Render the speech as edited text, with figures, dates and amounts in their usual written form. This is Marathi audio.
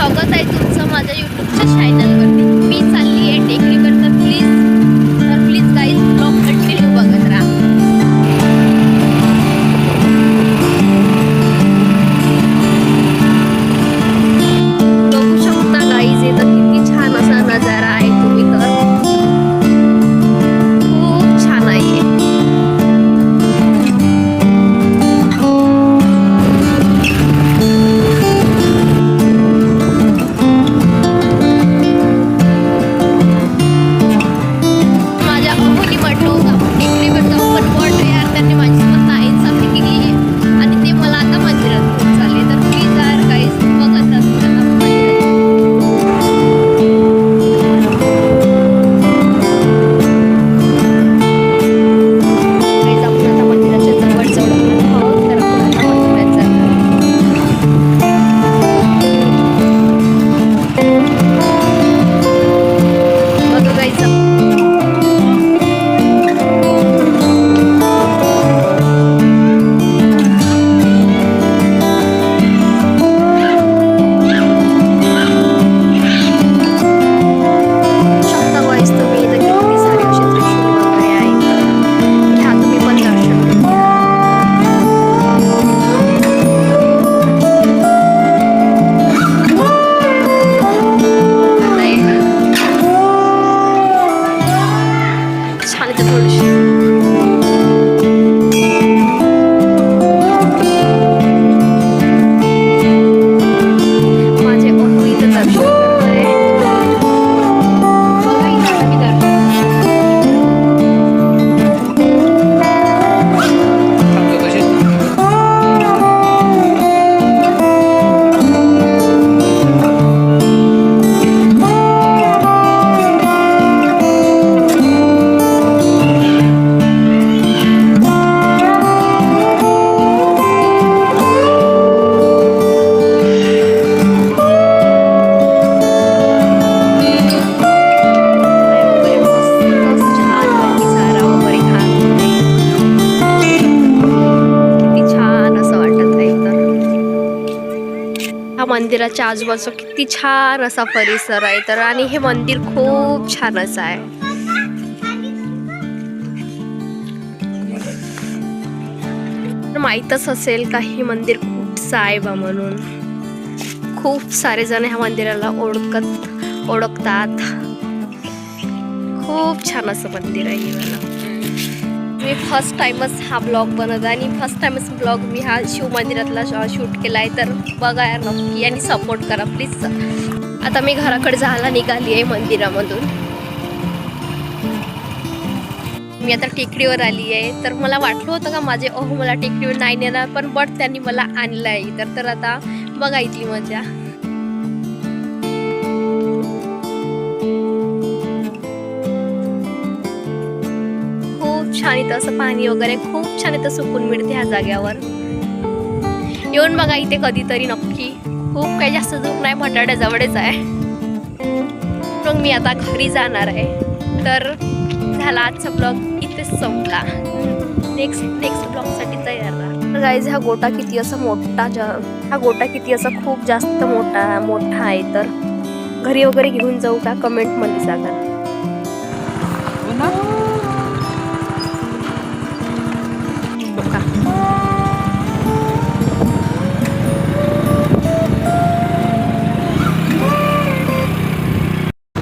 स्वागत आहे तुमचं माझ्या यूट्यूबच्या चॅनलवरती। मी चालली आहे टेकडीवर, तर प्लीज गाईज ब्लॉग कंटिन्यू बघत राहा। बघू शकता गाईज इथं किती छान असा नजारा आहे, तुम्ही तर खूप छान आहे। मंदिराच्या आजूबाजूला किती छान असा परिसर आहे तर, आणि हे मंदिर खूप छान असं आहे। माहीतच असेल का हे मंदिर कुठचं आहे बा म्हणून। खूप सारे जण ह्या मंदिराला ओळखतात। खूप छान असं मंदिर आहे मला। मी फर्स्ट टाइमच हा ब्लॉग बनवत आहे आणि फर्स्ट टाइमच ब्लॉग मी हा शिव मंदिरातला शूट केला आहे, तर बघा यार नक्की आणि सपोर्ट करा प्लीज। आता मी घराकडे जायला निघाली आहे मंदिरामधून। मी आता टेकडीवर आली आहे, तर मला वाटलं होतं का माझे मला टेकडीवर नाही नेणार, पण त्यांनी मला आणलं आहे, तर आता बघा इथली मजा। छान इथं असं पाणी वगैरे खूप छान इथं सुकून मिळते ह्या जाग्यावर। येऊन बघा इथे कधीतरी नक्की। खूप काही जास्त दूर नाही, भटाड्याजवळच आहे। मग मी आता घरी जाणार आहे, तर झाला आजचा ब्लॉग इथेच संपला। नेक्स्ट ब्लॉगसाठी तयार राहा। गाईज हा गोटा किती असा खूप जास्त मोठा आहे, तर घरी वगैरे घेऊन जाऊ का कमेंटमध्ये सांगा।